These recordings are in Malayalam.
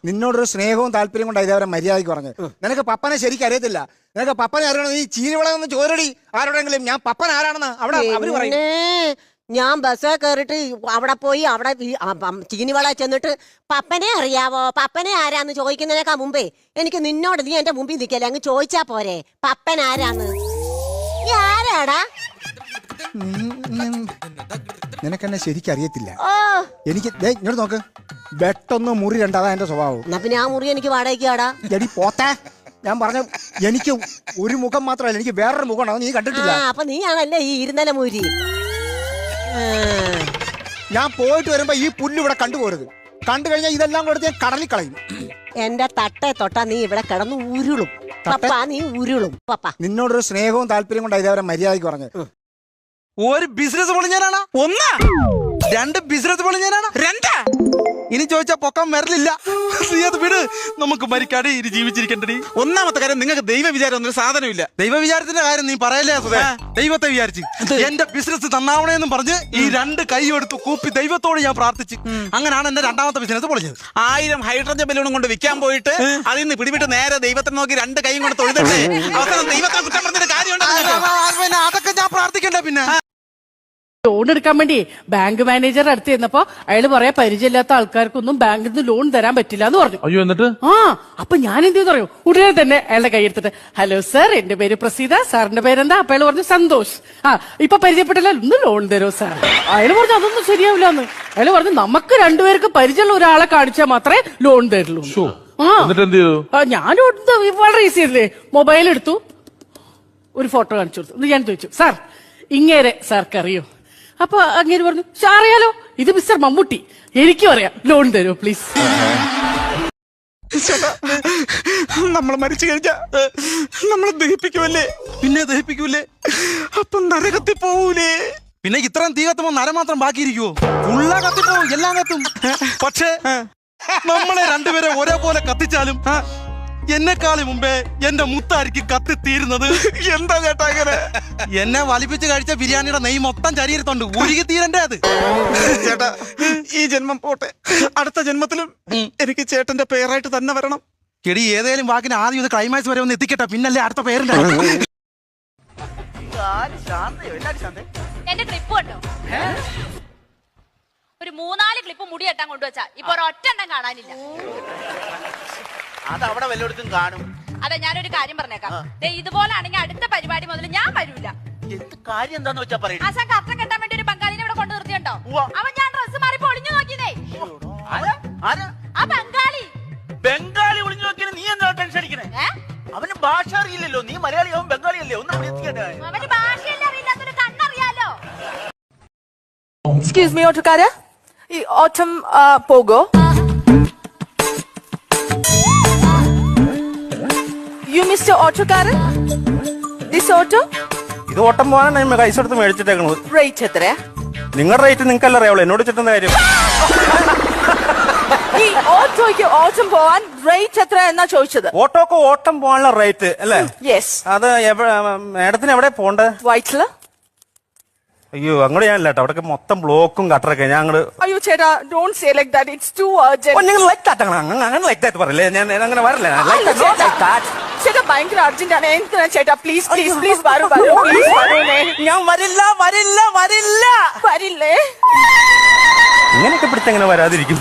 നിന്നോടൊരു സ്നേഹവും താല്പര്യം കൊണ്ട് ഇതേവരെ മര്യാദയ്ക്ക് പറഞ്ഞത്. നിനക്ക് പപ്പനെ ശരിക്കും അറിയത്തില്ല. നിനക്ക് പപ്പനെ അറിയണം. നീ ചീനിവളന്ന് ചോരടി ആരോടെങ്കിലും ഞാൻ പപ്പൻ ആരാണെന്ന് അവിടെ അവര് പറയും. ഞാൻ ബസ്സേ കയറിട്ട് അവിടെ പോയി അവിടെ ചീനിവള ചെന്നിട്ട് പപ്പനെ അറിയാവോ, പപ്പനെ ആരാന്ന് ചോദിക്കുന്നതിനേക്കാ മുമ്പേ എനിക്ക് നിന്നോട് നീ എന്റെ മുമ്പിൽ നിൽക്കല്ലേ, അങ്ങ് ചോദിച്ചാ പോരെ പപ്പൻ ആരാന്ന്. ആരാടാ? നിനക്കെന്നെ ശരിക്കും അറിയത്തില്ല. എനിക്ക് ഇങ്ങോട്ട് നോക്ക്, വെട്ടൊന്ന് മുറി രണ്ട, അതാ എന്റെ സ്വഭാവം. എന്നാ പിന്നെ ആ മുറി എനിക്ക് വാടകയ്ക്കാടാ. എടി പോത്തേ, ഞാൻ പറഞ്ഞ എനിക്ക് ഒരു മുഖം മാത്രമല്ല, എനിക്ക് വേറൊരു മുഖം നീ കണ്ടിട്ടില്ല. അപ്പൊ നീയാണല്ലേ ഈ ഇരുന്നല മുരി. ഞാൻ പോയിട്ട് വരുമ്പോ ഈ പുല്ല് ഇവിടെ കണ്ടുപോരുത്. കണ്ടു കഴിഞ്ഞാൽ ഇതെല്ലാം കൊടുത്ത് ഞാൻ കടലിൽ കളയും. എന്റെ തട്ടെ തൊട്ടാ നീ ഇവിടെ കിടന്ന് ഉരുളും പപ്പ, നീ ഉരുളും പപ്പ. നിന്നോടൊരു സ്നേഹവും താല്പര്യം കൊണ്ട് ഇതേവരെ മര്യാദയ്ക്ക് പറഞ്ഞത്. ഒരു ബിസിനസ് പൊളിഞ്ഞാനാണ് ഒന്ന്, രണ്ട് ബിസിനസ് പൊളിഞ്ഞാനാണ് രണ്ട്. ഇനി ചോദിച്ചാ പൊക്കം വരലില്ല. നീ അത് വിട്, നമുക്ക് മരിക്കാതെ ഇനി ജീവിച്ചിരിക്കണ്ടേ. ഒന്നാമത്തെ കാര്യം, നിങ്ങൾക്ക് ദൈവ വിചാരം ഒന്നും സാധനമില്ല. ദൈവ വിചാരത്തിന്റെ കാര്യം നീ പറയല്ലേ സുധേ. ദൈവത്തെ വിചാരിച്ച് എന്റെ ബിസിനസ് നന്നാവണേന്നും പറഞ്ഞ് ഈ രണ്ട് കൈ എടുത്ത് കൂപ്പി ദൈവത്തോട് ഞാൻ പ്രാർത്ഥിച്ചു. അങ്ങനെയാണ് എന്റെ രണ്ടാമത്തെ ബിസിനസ് പൊളിഞ്ഞത്. 1000 ഹൈഡ്രജൻ ബലൂണും കൊണ്ട് വിൽക്കാൻ പോയിട്ട് അതിൽ നിന്ന് പിടിവിട്ട് നേരെ ദൈവത്തെ നോക്കി രണ്ട് കൈയും കൊണ്ട് തൊഴുതിട്ട് അവസാനം ദൈവത്തെ കുറ്റം പറഞ്ഞിട്ട് കാര്യമുണ്ട്. അതൊക്കെ ഞാൻ പ്രാർത്ഥിക്കണ്ടേ. പിന്നെ ലോൺ എടുക്കാൻ വേണ്ടി ബാങ്ക് മാനേജർ അടുത്ത് ചെന്നപ്പോ അയാൾ പറയാ പരിചയമില്ലാത്ത ആൾക്കാർക്കൊന്നും ബാങ്കിൽ നിന്ന് ലോൺ തരാൻ പറ്റില്ല എന്ന് പറഞ്ഞു. അയ്യോ, എന്നിട്ട് അപ്പൊ ഞാൻ എന്ത് ചെയ്തു? ഉടനെ തന്നെ അയാളുടെ കൈ എടുത്തിട്ട്, ഹലോ സാർ, എന്റെ പേര് പ്രസീത, സാറിന്റെ പേരെന്താ? അപ്പൊ അയാൾ പറഞ്ഞു സന്തോഷ്. ഇപ്പൊ പരിചയപ്പെട്ടില്ല, ഒന്ന് ലോൺ തരോ സാർ. അയാൾ പറഞ്ഞു അതൊന്നും ശരിയാവില്ല എന്ന്. അയാൾ പറഞ്ഞു നമുക്ക് രണ്ടുപേർക്ക് പരിചയമുള്ള ഒരാളെ കാണിച്ചാൽ മാത്രമേ ലോൺ തരുള്ളൂ. ഞാൻ വളരെ ഈസി അല്ലേ, മൊബൈൽ എടുത്തു, ഒരു ഫോട്ടോ കാണിച്ചു കൊടുത്തു. ഞാൻ ചോദിച്ചു, സാർ ഇങ്ങേരെ സാർക്ക് അറിയോ? അപ്പൊ അങ്ങേര് പറഞ്ഞു, അറിയാലോ, ഇത് മിസ്റ്റർ മമ്മൂട്ടി, എനിക്കും അറിയാം, ലോൺ തരുമോ പ്ലീസ്. നമ്മൾ മരിച്ചു കഴിഞ്ഞാ നമ്മളെ ദഹിപ്പിക്കുമല്ലേ? പിന്നെ ദഹിപ്പിക്കൂലേ? അപ്പൊ നരകത്തിൽ പോവൂലേ? പിന്നെ ഇത്രയും തീ കത്തുമ്പോ നര മാത്രം ബാക്കിയിരിക്കുവോ? ഉള്ള കത്തിപ്പോവും, എല്ലാം കത്തും. പക്ഷേ നമ്മളെ രണ്ടുപേരെ ഒരേപോലെ കത്തിച്ചാലും എന്നെക്കാളും മുമ്പേ എന്റെ മുത്തായിരിക്കും കത്തിത്തീരുന്നത്. എന്താ ചേട്ടാ അങ്ങനെ? എന്നെ വലിപ്പിച്ച് കഴിച്ച ബിരിയാണിയുടെ നെയ് മൊത്തം ശരീരത്തുണ്ട്, ഉരുകി തീരണ്ടേ അത്. ചേട്ടാ ഈ ജന്മം പോട്ടെ, അടുത്ത ജന്മത്തിലും എനിക്ക് ചേട്ടന്റെ പേരായിട്ട് തന്നെ വരണം. ചെടി ഏതേലും വാക്കിന് ആദ്യം ഇത് ക്ലൈമാക്സ് വരെ ഒന്ന് എത്തിക്കട്ടെ, പിന്നല്ലേ അടുത്ത പേരുണ്ട്. എന്റെ ക്ലിപ്പ് കണ്ടോ? ഒരു 3-4 ക്ലിപ്പ് മുടി കെട്ടാൻ കൊണ്ടുവച്ചാ ഇപ്പൊ ഒരൊറ്റ എണ്ണം കാണാനില്ല. അത് അവിടെ വല്ലയിടത്തും കാണും. അതെ, ഞാനൊരു കാര്യം പറഞ്ഞേക്കാം. ഇതുപോലെ ആണെങ്കിൽ അടുത്ത പരിപാടി മുതൽ ഞാൻ വരൂല. എന്ത് കാര്യം എന്താന്ന് വെച്ചാ പറയും. ആശാൻ കർട്ടൻ കെട്ടാൻ വേണ്ടി ഒരു ബംഗാളിനെ ഇവിടെ കൊണ്ടു നിർത്തിയുണ്ടോ? അവൻ ഞാൻ ഡ്രസ് മാറി പൊളിഞ്ഞു നോക്കിയതേ. ആ ബംഗാളി ബംഗാളി ഒളിഞ്ഞു നോക്കിയാൽ നീ എന്താ ടെൻഷൻ അടിക്കണേ? അവന് ഭാഷ അറിയില്ലല്ലോ. നീ മലയാളി, അവൻ ബംഗാളി അല്ലേ? ഒന്ന് വിളിക്കട്ടെ. അവന് ഭാഷയല്ലേ അറിയില്ലാത്തൊരു കണ്ണറിയാലോ. Excuse me, ഓട്ടോക്കാരാ, ഈ ഓട്ടം പോകോ? You Mr. ഓട്ടോക്കാരൻ, this auto? ഇത് ഓട്ടം പോകാനാണ് പൈസ എടുത്ത് മേടിച്ചിട്ടേക്കണത്. റേറ്റ് എത്രയാ? നിങ്ങളുടെ റേറ്റ് നിങ്ങൾക്കല്ല അറിയാവുള്ളൂ, എന്നോട് ചെട്ടുന്ന കാര്യം. ഈ ഓട്ടോയ്ക്ക് ഓട്ടം പോവാൻ റേറ്റ് എത്ര എന്നാ ചോദിച്ചത്? ഓട്ടോക്ക് ഓട്ടം പോകാനുള്ള റേറ്റ് അല്ലേ? യെസ്. അത് മാഡത്തിന് എവിടെ പോണ്ടേ? വൈറ്റില്. അയ്യോ, അങ്ങോട്ട് ഞാനില്ല കേട്ടോ, അവിടെ മൊത്തം ബ്ലോക്കും കട്ടറൊക്കെ. ഞാൻ അങ്ങോട്ട്. അയ്യോ ചേട്ടാ, don't say like that, it's too urgent. നിങ്ങൾ ലൈക്ക് ദാറ്റ് അങ്ങനെ ലൈക്ക് ദാറ്റ് പറയില്ലേ? ഞാൻ അങ്ങനെ വരില്ല. ചേട്ടാ ഭയങ്കര അർജന്റ് ആണ്. എന്തിനാ ചേട്ടാ? പ്ലീസ് പ്ലീസ് പ്ലീസ് വരൂ വരൂ, പ്ലീസ് വരൂന്നേ. ഞാൻ വരില്ല വരില്ല വരില്ല. വരില്ലേ? ഇങ്ങനെയൊക്കെ പിടിച്ചെങ്ങനെ വരാതിരിക്കും?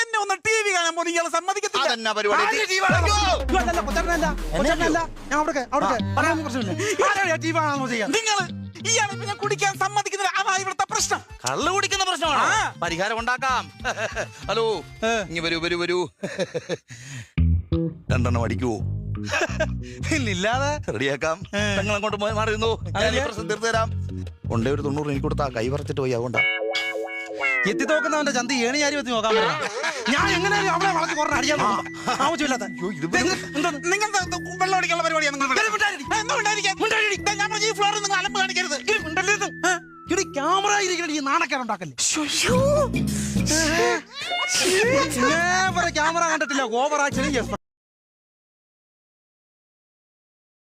എന്നെ ഒന്ന് ടി വി കാണാൻ പോലും ഇയാളെ സമ്മതിക്കത്തില്ല. അതെന്നാ പരിപാടി? നിങ്ങൾ ഇയാളെ പിന്നെ കുടിക്കാൻ സമ്മതിക്കുന്നില്ല, അതാ ഇവിടുത്തെ പ്രശ്നം. കള്ളു കുടിക്കുന്ന പ്രശ്നമാണ്. പരിഹാരം ഉണ്ടാക്കാം. ഹലോ, ഇനി വരൂ വരൂ വരൂ. 2 എണ്ണം അടിക്കുവോ? ഇല്ലാതെ റെഡിയാക്കാം. നിങ്ങൾ അങ്ങോട്ട് മാറിയിരുന്നു, ഞാൻ ഈ പ്രശ്നം തീർത്തു തരാം. കൊണ്ടേ ഒരു 90 എനിക്ക് കൊടുത്താ കൈ പറിച്ചിട്ട് പോയി. അതുകൊണ്ടാ എത്തി നോക്കുന്നവന്റെ ചന്തി ഏണി ചാരി വെച്ച് നോക്കാൻ പറ്റണം. ഞാൻ എങ്ങനെയാലും അവിടെ വളച്ച് കുറഞ്ഞ അടിയാൻ ആവശ്യമില്ലാത്ത. നിങ്ങൾ വെള്ളം അടിക്കാനുള്ള പരിപാടിയാണ്. ഈ ഫ്ലോറിൽ നിങ്ങൾ അലമ്പ് കാണിക്കരുത്. ക്യാമറ ഇരിക്കണ ഈ നാണക്കേടുണ്ടാക്കല്ലേ. ക്യാമറ കണ്ടിട്ടില്ല, ഓവർ ആക്ച്വലി